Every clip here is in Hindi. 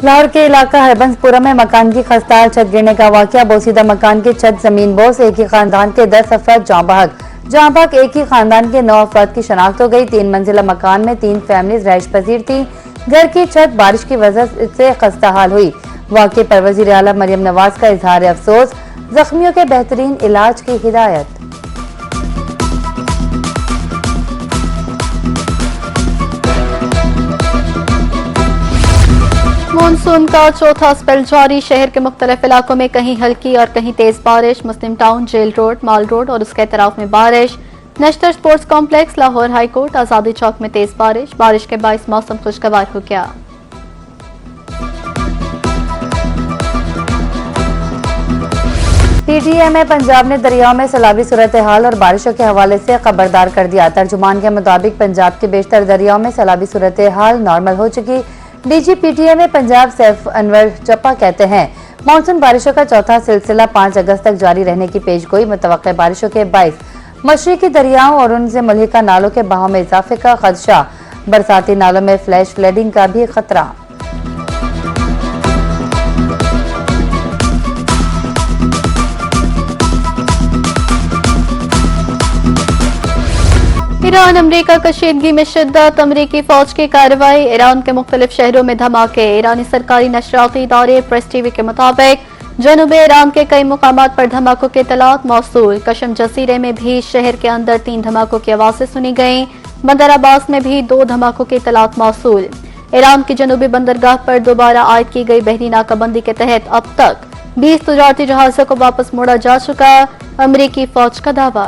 लाहौर के इलाका हरबंसपुरा में मकान की खस्तार छत गिरने का वाकया। बोसीदा मकान की छत जमीन बोस। एक ही खानदान के 10 अफराद जाँ बहक। एक ही खानदान के 9 अफराद की शनाख्त हो गई। 3 मंजिला मकान में 3 फैमिलीज रहायश पजीर थी। घर की छत बारिश की वजह से खस्ताहाल हुई। वाकये पर वजीर आला मरियम नवाज का इजहार अफसोस। जख्मियों के बेहतरीन इलाज की हिदायत। मानसून का चौथा स्पेल जारी। शहर के मुख्तलिफ इलाकों में कहीं हल्की और कहीं तेज बारिश। मुस्लिम टाउन, जेल रोड, माल रोड और उसके अतराफ में बारिश। National sports complex, Lahore high court, आजादी चौक में तेज बारिश। बारिश के बायस मौसम खुशगवार हो गया। PTM में पंजाब ने दरियाओं में सैलाबी सूरत हाल और बारिशों के हवाले से खबरदार कर दिया। तर्जुमान के मुताबिक पंजाब के बेशतर दरियाओं में सैलाबी सूरत हाल नॉर्मल हो चुकी। DG PTM में पंजाब सैफ अनवर चप्पा कहते हैं मानसून बारिशों का चौथा सिलसिला 5 अगस्त तक जारी रहने की पेशगोई। मुतवक्किल बारिशों के बायस मशरकी दरियाओं और उनसे मुल्हिका नालों के बहाव में इजाफे का खदशा। बरसाती नालों में फ्लैश फ्लडिंग का भी खतरा। ईरान अमरीका कशीदगी में शिद्दत। अमरीकी फौज की कार्रवाई। ईरान के मुख्तलिफ शहरों में धमाके। ईरानी सरकारी नशरियाती इदारे प्रेस टीवी के मुताबिक जनूबी ईरान के कई मुकामात पर धमाकों की इत्तलात मौसूल। कशम जजीरे में भी शहर के अंदर 3 धमाकों की आवाजें सुनी गईं। बंदर अब्बास में भी 2 धमाकों की इत्तलात मौसूल। ईरान की जनूबी बंदरगाह पर दोबारा आयद की गई बहरी नाकाबंदी के तहत अब तक 20 तजारती जहाजों को वापस मोड़ा जा चुका। अमरीकी फौज का दावा।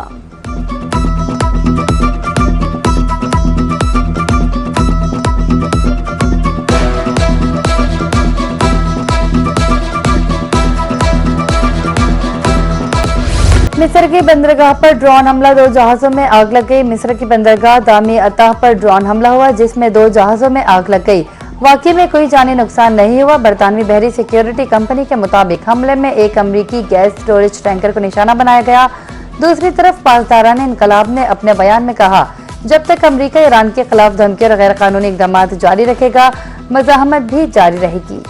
मिस्र की बंदरगाह पर ड्रोन हमला। 2 जहाजों में आग लग गई। मिस्र की बंदरगाह दामी अताह पर ड्रोन हमला हुआ जिसमें 2 जहाजों में आग लग गई। वाकये में कोई जानी नुकसान नहीं हुआ। बरतानवी बहरी सिक्योरिटी कंपनी के मुताबिक हमले में एक अमरीकी गैस स्टोरेज टैंकर को निशाना बनाया गया। दूसरी तरफ पासदारान इनकलाब ने अपने बयान में कहा जब तक अमरीका ईरान के खिलाफ धमकी और गैर कानूनी इकदाम जारी रखेगा मज़ाहमत भी जारी रहेगी।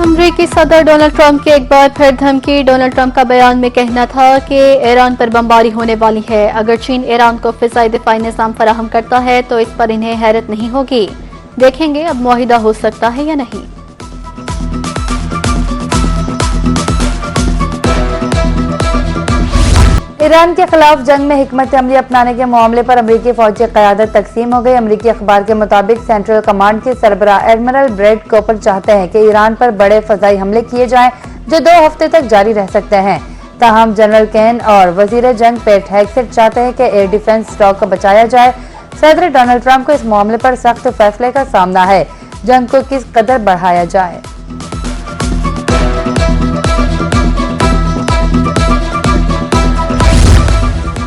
अमरीकी सदर डोनाल्ड ट्रंप की एक बार फिर धमकी। डोनाल्ड ट्रंप का बयान में कहना था कि ईरान पर बमबारी होने वाली है। अगर चीन ईरान को फिजाई दिफाई निज़ाम फराहम करता है तो इस पर इन्हें हैरत नहीं होगी। देखेंगे अब मुआहिदा हो सकता है या नहीं। ईरान के खिलाफ जंग में हिकमत अमली अपनाने के मामले पर अमरीकी फौज की क़यादत तकसीम हो गई। अमरीकी अखबार के मुताबिक सेंट्रल कमांड के सरबराह एडमिरल ब्रैड कॉपर चाहते हैं कि ईरान पर बड़े फजाई हमले किए जाएं जो 2 हफ्ते तक जारी रह सकते हैं। ताहम जनरल केन और वजीर जंग पेट हेगसेट चाहते हैं कि एयर डिफेंस स्टॉक को बचाया जाए। सदर डोनाल्ड ट्रंप को इस मामले पर सख्त फैसले का सामना है। जंग को किस कदर बढ़ाया जाए।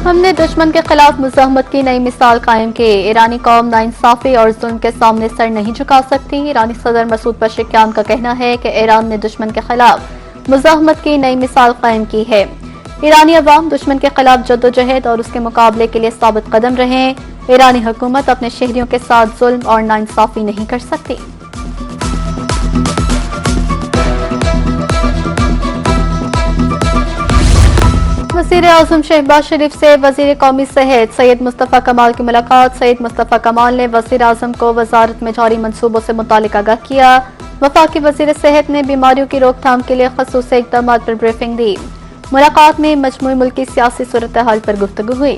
हमने दुश्मन के खिलाफ मुज़ाहमत की नई मिसाल कायम की। ईरानी कौम नाइंसाफी और जुल्म के सामने सर नहीं झुका सकती। ईरानी सदर मसूद पशेकियान का कहना है कि ईरान ने दुश्मन के खिलाफ मुज़ाहमत की नई मिसाल कायम की है। ईरानी अवाम दुश्मन के खिलाफ जद्दोजहद और उसके मुकाबले के लिए साबित कदम रहे। ईरानी हुकूमत अपने शहरियों के साथ जुल्म और नाइंसाफी नहीं कर सकती। वज़ीर आज़म शहबाज शरीफ से वज़ीर कौमी सेहत सैयद मुस्तफ़ा कमाल की मुलाकात। सैयद मुस्तफ़ा कमाल ने वज़ीर आज़म को वज़ारत में जारी मंसूबों से मुतालिक आगाह किया। वफाकी वज़ीर सेहत ने बीमारियों की रोकथाम के लिए ख़ुसूसी इक़दाम पर ब्रीफिंग दी। मुलाकात में मजमूई मुल्की सियासी सूरत हाल पर गुफ्तगू हुई।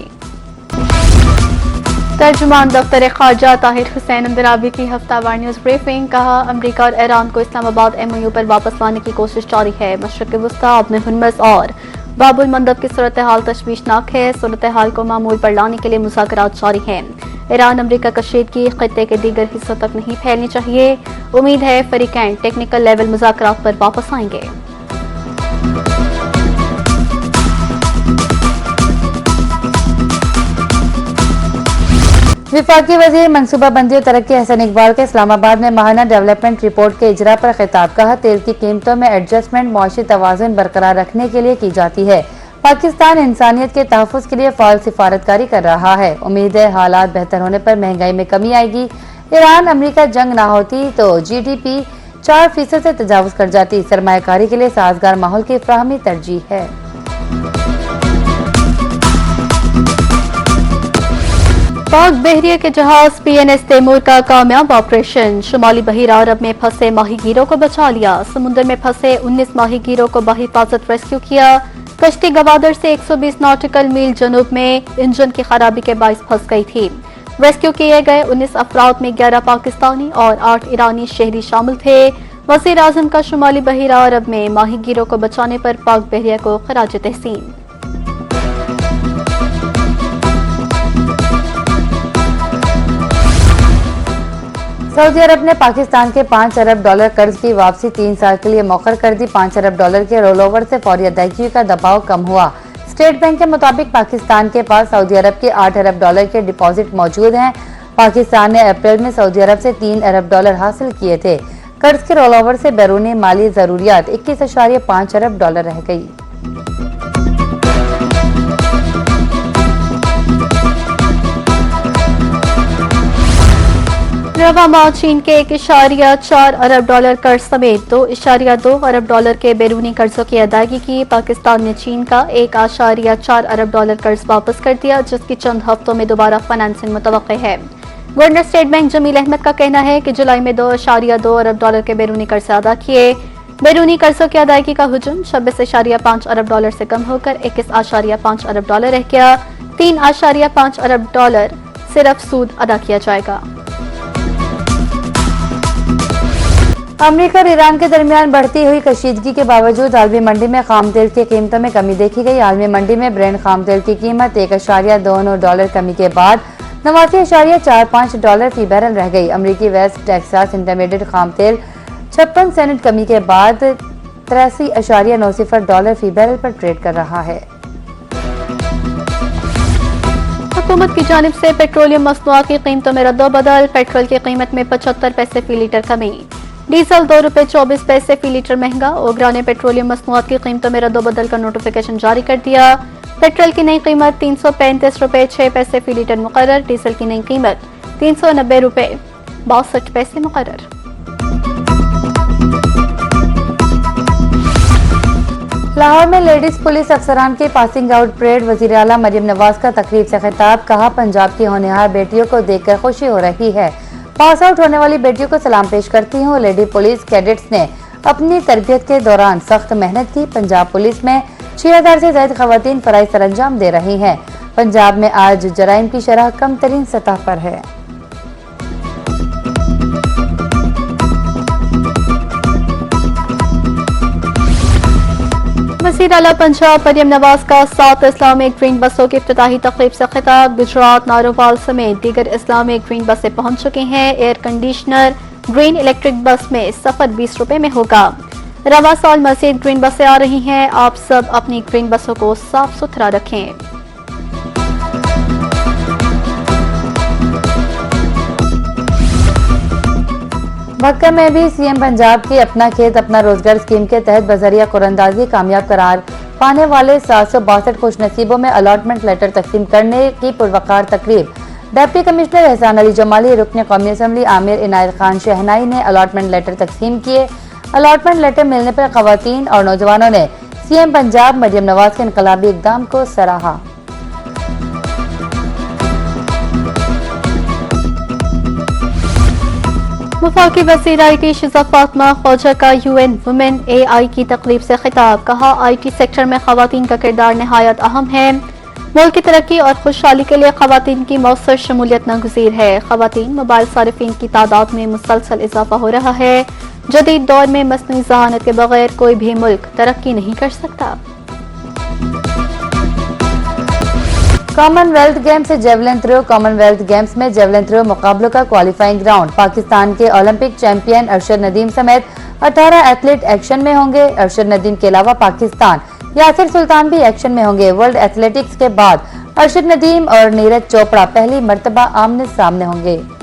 तर्जुमान दफ्तर ख़ारजा ताहिर हुसैन अंदराबी की हफ्तावार न्यूज़ ब्रीफिंग। कहा अमरीका और ईरान को इस्लामाबाद MOU पर वापस लाने की कोशिश जारी है। मशरिक़ वस्ता, अब्न हुर्मुज़ और बाबुल मंदब की सूरत हाल तशवीशनाक है। सूरत हाल को मामूल पर लाने के लिए मुज़ाकरात जारी हैं। ईरान अमरीका कशीदगी खित्ते के दीगर हिस्सों तक नहीं फैलनी चाहिए। उम्मीद है फरीकैन टेक्निकल लेवल मुज़ाकरात पर वापस आएंगे। विफाकी वज़ीर मनसूबाबंदी और तरक्की हसन इकबाल के इस्लामाबाद में माहाना डेवलपमेंट रिपोर्ट के इजरा पर खिताब। कहा तेल की कीमतों में एडजस्टमेंट मुआशी तवाज़ुन बरकरार रखने के लिए की जाती है। पाकिस्तान इंसानियत के तहफ़्फ़ुज़ के लिए फ़ाल सिफारतकारी कर रहा है। उम्मीद है हालात बेहतर होने पर महंगाई में कमी आएगी। ईरान अमेरिका जंग ना होती तो GDP 4% से तजावुज़ कर जाती। सरमायाकारी के लिए साजगार माहौल की फराहमी तरजीह है। पाक बहरिया के जहाज PNS तैमूर का कामयाब ऑपरेशन। शुमाली बहिरा अरब में फंसे माहीगीरों को बचा लिया। समुद्र में फंसे 19 माहीगीरों को बहिफाजत रेस्क्यू किया। कश्ती गवादर से 120 नॉटिकल मील जनूब में इंजन की खराबी के बाइस फंस गई थी। रेस्क्यू किए गए 19 अफराद में 11 पाकिस्तानी और 8 ईरानी शहरी शामिल थे। वज़ीर आज़म का शुमाली बहिरा अरब में माहीगीरों को बचाने पर पाक बहरिया को खराज तहसीन। सऊदी अरब ने पाकिस्तान के 5 अरब डॉलर कर्ज की वापसी 3 साल के लिए मौखर कर दी। 5 अरब डॉलर के रोल ओवर से फौरी अदायगी का दबाव कम हुआ। स्टेट बैंक के मुताबिक पाकिस्तान के पास सऊदी अरब के 8 अरब डॉलर के डिपॉजिट मौजूद हैं। पाकिस्तान ने अप्रैल में सऊदी अरब से 3 अरब डॉलर हासिल किए थे। कर्ज के रोल ओवर से बैरूनी माली जरूरियात 21.5 अरब डॉलर रह गई। रवा माह चीन के 1.4 अरब डॉलर कर्ज समेत 2.2 अरब डॉलर के बैरूनी कर्जों की अदायगी की। पाकिस्तान ने चीन का 1.4 अरब डॉलर कर्ज वापस कर दिया, जिसकी चंद हफ्तों में दोबारा फाइनेंसिंग मुतवक्के है। Governor state bank Jameel Ahmed का कहना है कि जुलाई में 2.2 अरब डॉलर के बैरूनी कर्ज अदा किए। बैरूनी कर्जों की अदायगी का हुजूम 26.5 अरब डॉलर से कम होकर 21.5 अरब डॉलर रह गया। 3.5 अरब डॉलर सिर्फ सूद अदा किया जाएगा। अमेरिका और ईरान के दरमियान बढ़ती हुई कशीदगी के बावजूद आलमी मंडी में खाम तेल की कीमतों में कमी देखी गई। आलमी मंडी में ब्रेंट खाम तेल की कीमत 1.29 डॉलर कमी के बाद 89.45 डॉलर फी बैरल रह गई। अमेरिकी वेस्ट टेक्सास इंटरमीडिएट खाम तेल 56 सेंट कमी के बाद 83.90 डॉलर फी बैरल पर ट्रेड कर रहा है। हुकूमत की जानिब से पेट्रोलियम मसनूआत की कीमतों में रद्दोबदल। पेट्रोल की कीमत में 75 पैसे फी लीटर कमी। डीजल ₹2.24 फी लीटर महंगा। ओगरा ने पेट्रोलियम मसनूआत की कीमतों में रद्दोबदल का नोटिफिकेशन जारी कर दिया। पेट्रोल की नई कीमत ₹335.06 फी लीटर मुकर्रर। डीजल की नई कीमत ₹390.62 मुकर्रर। लाहौर में लेडीज पुलिस अफसरान की पासिंग आउट परेड। वजीर आला मरियम नवाज का तकरीब से खिताब। कहा, पंजाब की होनहार बेटियों को देखकर खुशी हो रही है। पास आउट होने वाली बेटियों को सलाम पेश करती हूँ। लेडी पुलिस कैडेट्स ने अपनी तरबियत के दौरान सख्त मेहनत की। पंजाब पुलिस में 6000 से ज्यादा खवातीन फराइज सरंजाम दे रही हैं। पंजाब में आज जराइम की शरह कम तरीन सतह पर है। वज़ीर आला पंजाब मरियम नवाज का 7 इस्लामिक ग्रीन बसों की इफ्तिताही तकरीब से खिताब। गुजरात, नारोवाल समेत दीगर इस्लामिक ग्रीन बसें पहुंच चुकी हैं। Air conditioner green electric bus में सफर 20 रुपए में होगा। रवा साल मजीद ग्रीन बसें आ रही हैं। आप सब अपनी ग्रीन बसों को साफ सुथरा रखें। भक्का में भी सीएम पंजाब की अपना खेत अपना रोजगार स्कीम के तहत बजरिया कुरंदाजी कामयाब करार पाने वाले 762 खुशनसीबों में अलॉटमेंट लेटर तकसीम करने की पुरवकार तकरीब। डिप्टी कमिश्नर एहसान अली जमाली, रुकन कौमी असम्बली आमिर इनायत खान शहनाई ने अलॉटमेंट लेटर तकसीम किए। अलॉटमेंट लेटर मिलने पर खवातीन और नौजवानों ने सीएम पंजाब मरियम नवाज के इनकलाबी इकदाम को सराहा। वफाकी वज़ीर IT शिज़ा फातिमा ख्वाजा का UN वुमेन AI की तकरीब से खिताब। कहा, IT सेक्टर में खवातीन का किरदार नहायत अहम है। मुल्क की तरक्की और खुशहाली के लिए खवातीन की मौसर शमूलियत नागुज़ीर है। खवातीन मोबाइल सारिफीन की तादाद में मुसलसल इजाफा हो रहा है। जदीद दौर में मसनूई ज़हानत के बगैर कोई भी मुल्क तरक्की नहीं कर सकता। कॉमनवेल्थ गेम्स से जेवलिन थ्रो। कॉमनवेल्थ गेम्स में जेवलिन थ्रो मुकाबलों का क्वालिफाइंग राउंड। पाकिस्तान के ओलंपिक चैंपियन अरशद नदीम समेत 18 एथलीट एक्शन में होंगे। अरशद नदीम के अलावा पाकिस्तान यासिर सुल्तान भी एक्शन में होंगे। वर्ल्ड एथलेटिक्स के बाद अरशद नदीम और नीरज चोपड़ा पहली मर्तबा आमने सामने होंगे।